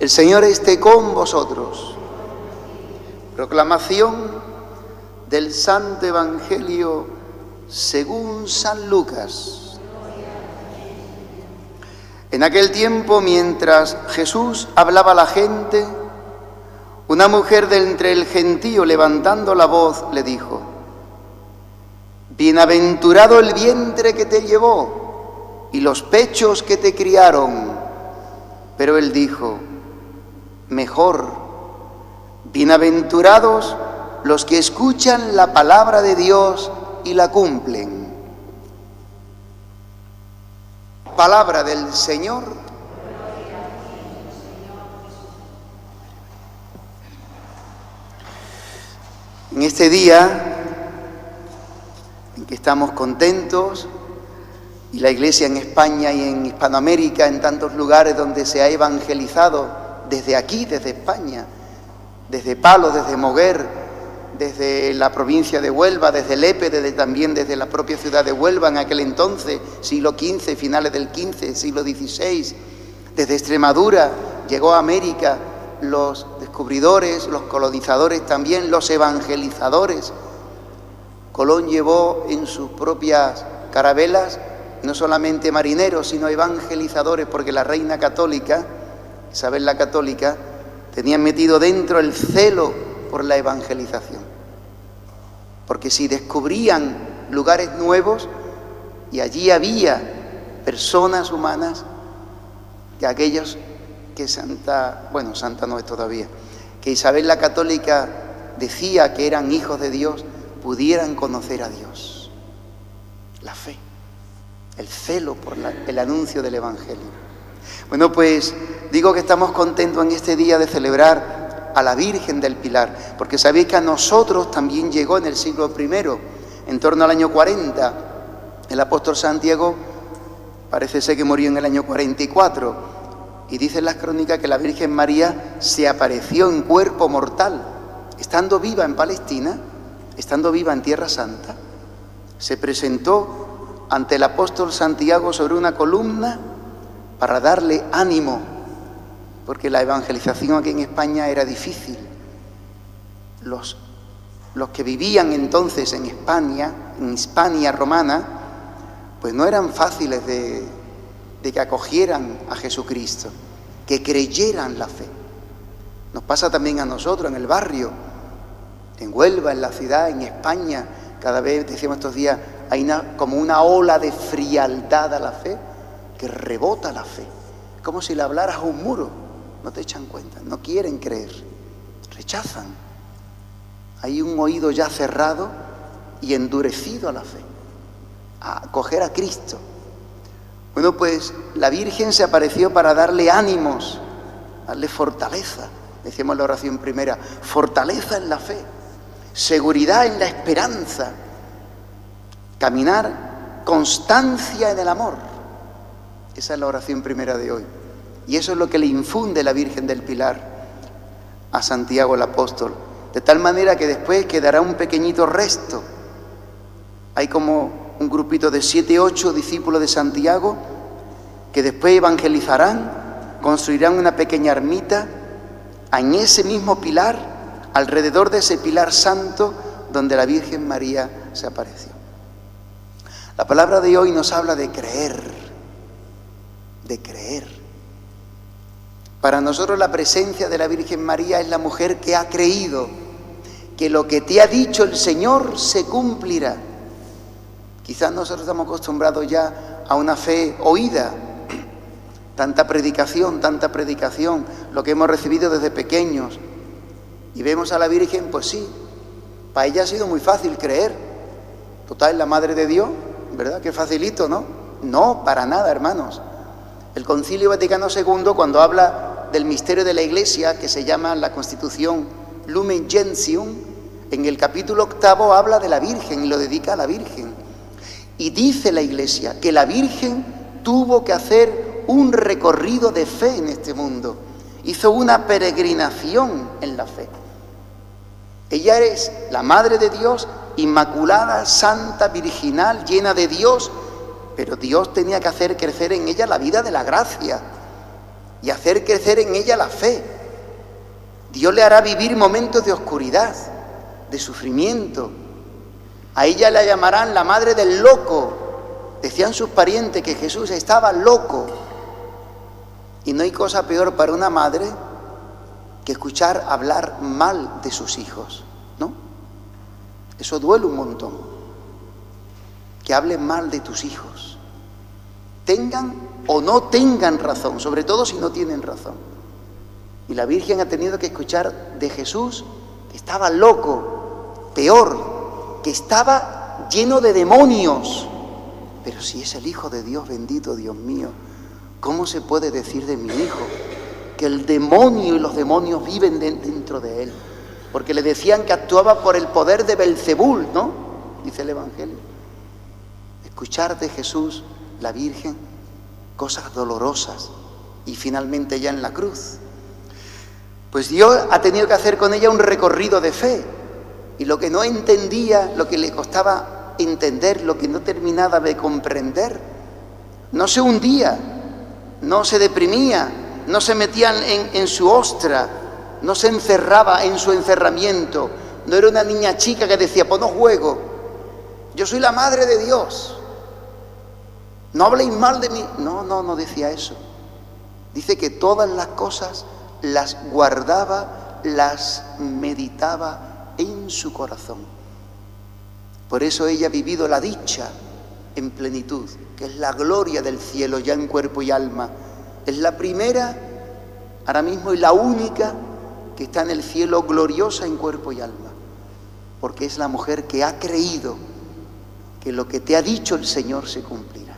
El Señor esté con vosotros. Proclamación del Santo Evangelio según San Lucas. En aquel tiempo, mientras Jesús hablaba a la gente, una mujer de entre el gentío, levantando la voz, le dijo: «Bienaventurado el vientre que te llevó y los pechos que te criaron». Pero él dijo: «Mejor, bienaventurados los que escuchan la palabra de Dios y la cumplen». Palabra del Señor. En este día en que estamos contentos, y la Iglesia en España y en Hispanoamérica, en tantos lugares donde se ha evangelizado, desde aquí, desde España, desde Palos, desde Moguer, desde la provincia de Huelva, desde Lepe, también desde la propia ciudad de Huelva en aquel entonces, siglo XV, finales del XV, siglo XVI, desde Extremadura llegó a América los descubridores, los colonizadores también, los evangelizadores. Colón llevó en sus propias carabelas no solamente marineros, sino evangelizadores, porque la reina católica, Isabel la Católica, tenía metido dentro el celo por la evangelización. Porque si descubrían lugares nuevos y allí había personas humanas, que aquellos que santa no es todavía, que Isabel la Católica decía que eran hijos de Dios, pudieran conocer a Dios. La fe, el celo por el anuncio del Evangelio. Bueno, pues digo que estamos contentos en este día de celebrar a la Virgen del Pilar, porque sabéis que a nosotros también llegó en el siglo I, en torno al año 40, el apóstol Santiago, parece ser que murió en el año 44, y dicen las crónicas que la Virgen María se apareció en cuerpo mortal, estando viva en Palestina, estando viva en Tierra Santa, se presentó ante el apóstol Santiago sobre una columna para darle ánimo, porque la evangelización aquí en España era difícil. Los que vivían entonces en España, en Hispania romana, pues no eran fáciles de que acogieran a Jesucristo, que creyeran la fe. Nos pasa también a nosotros en el barrio, en Huelva, en la ciudad, en España. Cada vez, decíamos estos días, hay como una ola de frialdad a la fe, que rebota la fe, como si le hablaras a un muro. No te echan cuenta, no quieren creer, rechazan. Hay un oído ya cerrado y endurecido a la fe, a acoger a Cristo. Bueno, pues la Virgen se apareció para darle ánimos, darle fortaleza. Decíamos en la oración primera, fortaleza en la fe, seguridad en la esperanza, caminar, constancia en el amor. Esa es la oración primera de hoy. Y eso es lo que le infunde la Virgen del Pilar a Santiago el apóstol. De tal manera que después quedará un pequeñito resto. Hay como un grupito de 7, 8 discípulos de Santiago que después evangelizarán, construirán una pequeña ermita en ese mismo pilar, alrededor de ese pilar santo donde la Virgen María se apareció. La palabra de hoy nos habla de creer, de creer. Para nosotros la presencia de la Virgen María es la mujer que ha creído que lo que te ha dicho el Señor se cumplirá. Quizás nosotros estamos acostumbrados ya a una fe oída, tanta predicación, lo que hemos recibido desde pequeños. Y vemos a la Virgen, pues sí, para ella ha sido muy fácil creer. Total, es la Madre de Dios, ¿verdad? Qué facilito, ¿no? No, para nada, hermanos. El Concilio Vaticano II, cuando habla del misterio de la Iglesia, que se llama la Constitución Lumen Gentium, en el capítulo 8 habla de la Virgen y lo dedica a la Virgen. Y dice la Iglesia que la Virgen tuvo que hacer un recorrido de fe en este mundo. Hizo una peregrinación en la fe. Ella es la Madre de Dios, inmaculada, santa, virginal, llena de Dios, pero Dios tenía que hacer crecer en ella la vida de la gracia. y hacer crecer en ella la fe. Dios le hará vivir momentos de oscuridad, de sufrimiento. A ella la llamarán la madre del loco. Decían sus parientes que Jesús estaba loco. Y no hay cosa peor para una madre que escuchar hablar mal de sus hijos, ¿no? Eso duele un montón. Que hablen mal de tus hijos. Tengan o no tengan razón, sobre todo si no tienen razón. Y la Virgen ha tenido que escuchar de Jesús que estaba loco, peor, que estaba lleno de demonios. Pero si es el Hijo de Dios, bendito Dios mío, ¿cómo se puede decir de mi hijo que el demonio y los demonios viven dentro de él? Porque le decían que actuaba por el poder de Belzebul, ¿no? Dice el Evangelio. Escuchar de Jesús, la Virgen, cosas dolorosas, y finalmente ya en la cruz. Pues Dios ha tenido que hacer con ella un recorrido de fe, y lo que no entendía, lo que le costaba entender, lo que no terminaba de comprender, no se hundía, no se deprimía, no se metía en su ostra, no se encerraba en su encerramiento, no era una niña chica que decía, pues no juego, yo soy la madre de Dios, no habléis mal de mí. No decía eso. Dice que todas las cosas las guardaba, las meditaba en su corazón. Por eso ella ha vivido la dicha en plenitud, que es la gloria del cielo ya en cuerpo y alma. Es la primera, ahora mismo, y la única que está en el cielo gloriosa en cuerpo y alma, porque es la mujer que ha creído que lo que te ha dicho el Señor se cumplirá.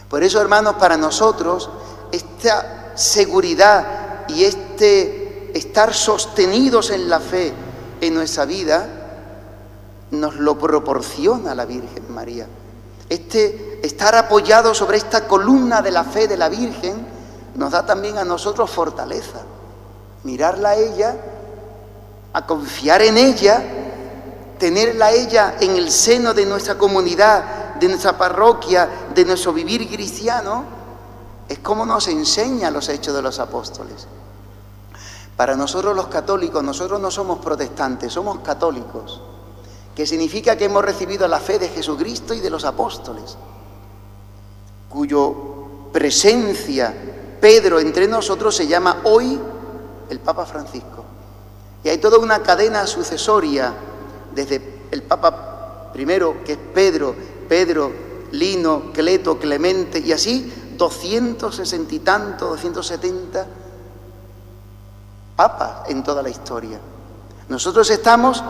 Por eso, hermanos, para nosotros esta seguridad y este estar sostenidos en la fe en nuestra vida nos lo proporciona la Virgen María. Estar apoyado sobre esta columna de la fe de la Virgen nos da también a nosotros fortaleza. Mirarla a ella, a confiar en ella, tenerla a ella en el seno de nuestra comunidad, de nuestra parroquia, de nuestro vivir cristiano, es como nos enseña los Hechos de los Apóstoles. Para nosotros los católicos, nosotros no somos protestantes, somos católicos, que significa que hemos recibido la fe de Jesucristo y de los apóstoles, cuyo presencia Pedro entre nosotros se llama hoy el Papa Francisco. Y hay toda una cadena sucesoria, desde el Papa primero, que es Pedro, Lino, Cleto, Clemente, y así 260 y tanto, 270 papas en toda la historia. Nosotros estamos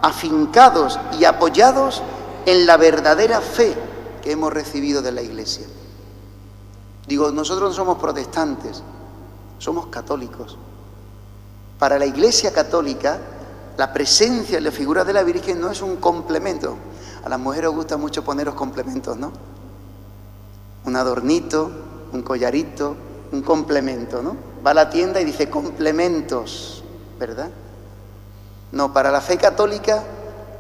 afincados y apoyados en la verdadera fe que hemos recibido de la Iglesia. Digo, nosotros no somos protestantes, somos católicos. Para la Iglesia católica, la presencia y la figura de la Virgen no es un complemento. A las mujeres os gusta mucho poneros complementos, ¿no? Un adornito, un collarito, un complemento, ¿no? Va a la tienda y dice complementos, ¿verdad? No, para la fe católica,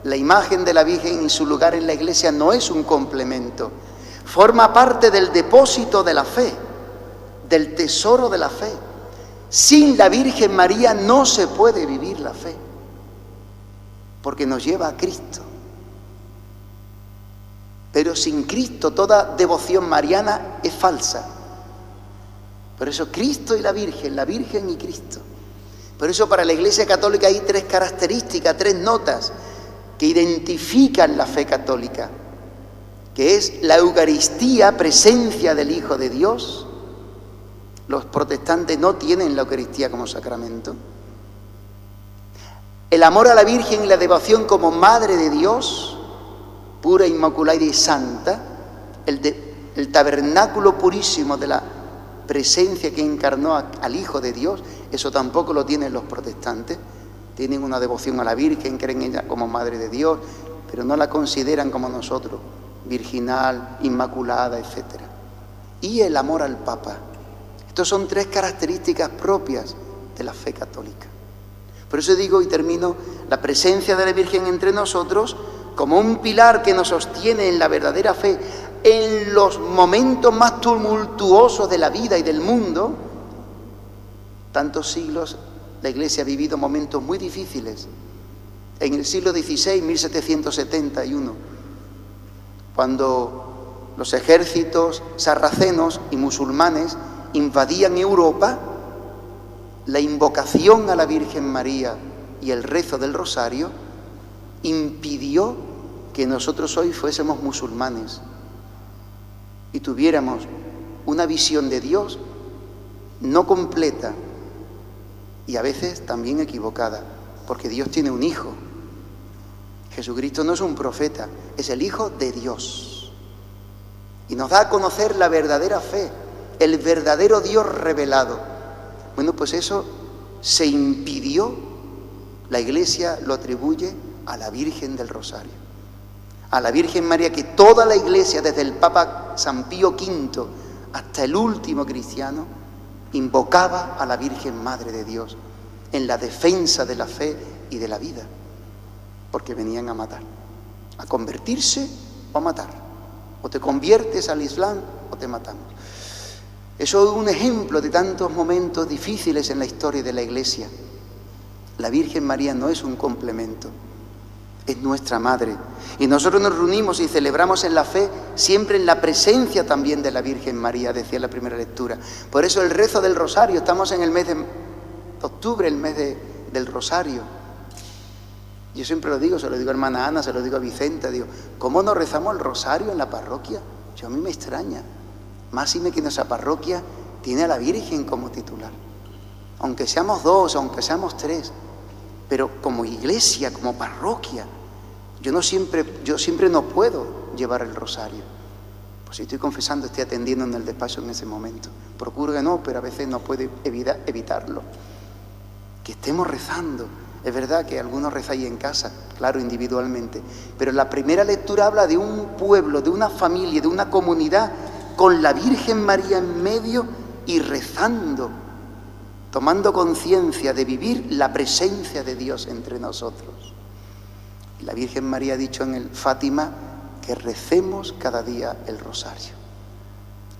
la imagen de la Virgen en su lugar en la Iglesia no es un complemento. Forma parte del depósito de la fe, del tesoro de la fe. Sin la Virgen María no se puede vivir la fe, porque nos lleva a Cristo. Pero sin Cristo toda devoción mariana es falsa. Por eso Cristo y la Virgen y Cristo. Por eso para la Iglesia Católica hay tres características, tres notas que identifican la fe católica, que es la Eucaristía, presencia del Hijo de Dios. Los protestantes no tienen la Eucaristía como sacramento. El amor a la Virgen y la devoción como Madre de Dios, pura, inmaculada y santa, el tabernáculo purísimo de la presencia que encarnó al Hijo de Dios. Eso tampoco lo tienen los protestantes. Tienen una devoción a la Virgen, creen en ella como Madre de Dios, pero no la consideran como nosotros, virginal, inmaculada, etc. Y el amor al Papa. Estos son tres características propias de la fe católica. Por eso digo y termino, la presencia de la Virgen entre nosotros como un pilar que nos sostiene en la verdadera fe en los momentos más tumultuosos de la vida y del mundo, Tantos siglos la Iglesia ha vivido momentos muy difíciles. En el siglo XVI, 1771, cuando los ejércitos sarracenos y musulmanes invadían Europa, la invocación a la Virgen María y el rezo del rosario impidió que nosotros hoy fuésemos musulmanes y tuviéramos una visión de Dios no completa y a veces también equivocada, porque Dios tiene un hijo. Jesucristo no es un profeta, es el Hijo de Dios. Y nos da a conocer la verdadera fe, el verdadero Dios revelado. Bueno, pues eso se impidió, la Iglesia lo atribuye a la Virgen del Rosario, a la Virgen María, que toda la Iglesia, desde el Papa San Pío V hasta el último cristiano, invocaba a la Virgen Madre de Dios en la defensa de la fe y de la vida, porque venían a matar, a convertirse o a matar. O te conviertes al Islam o te matamos. Eso es un ejemplo de tantos momentos difíciles en la historia de la Iglesia. La Virgen María no es un complemento, es nuestra Madre. Y nosotros nos reunimos y celebramos en la fe siempre en la presencia también de la Virgen María, decía en la primera lectura. Por eso el rezo del rosario, estamos en el mes de octubre, el mes del rosario. Yo siempre lo digo, se lo digo a hermana Ana, se lo digo a Vicenta, digo, ¿cómo no rezamos el rosario en la parroquia? Yo a mí me extraña, máxime que nuestra parroquia tiene a la Virgen como titular. Aunque seamos 2, aunque seamos 3, pero como iglesia, como parroquia, yo siempre no puedo llevar el rosario. Pues si estoy confesando, estoy atendiendo en el despacho en ese momento. Procuro que no, pero a veces no puedo evitarlo. Que estemos rezando. Es verdad que algunos rezáis en casa, claro, individualmente, pero la primera lectura habla de un pueblo, de una familia, de una comunidad, con la Virgen María en medio y rezando, tomando conciencia de vivir la presencia de Dios entre nosotros. Y la Virgen María ha dicho en el Fátima que recemos cada día el rosario.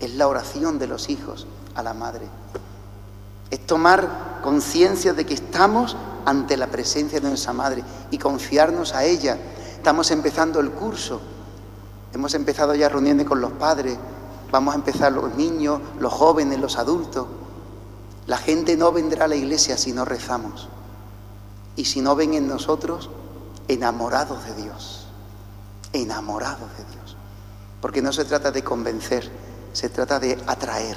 Es la oración de los hijos a la Madre. Es tomar conciencia de que estamos ante la presencia de nuestra Madre y confiarnos a ella. Estamos empezando el curso, hemos empezado ya reuniones con los padres, vamos a empezar los niños, los jóvenes, los adultos. La gente no vendrá a la iglesia si no rezamos y si no ven en nosotros enamorados de Dios, enamorados de Dios. Porque no se trata de convencer, se trata de atraer.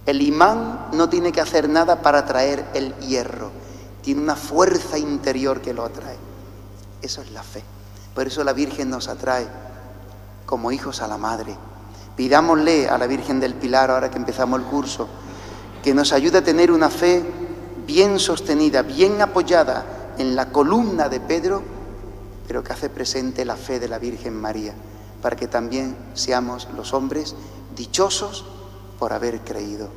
El imán no tiene que hacer nada para atraer el hierro, tiene una fuerza interior que lo atrae. Eso es la fe. Por eso la Virgen nos atrae como hijos a la Madre. Pidámosle a la Virgen del Pilar, ahora que empezamos el curso, que nos ayude a tener una fe bien sostenida, bien apoyada en la columna de Pedro, pero que hace presente la fe de la Virgen María, para que también seamos los hombres dichosos por haber creído.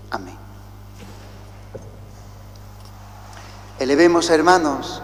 Amén. Elevemos, hermanos,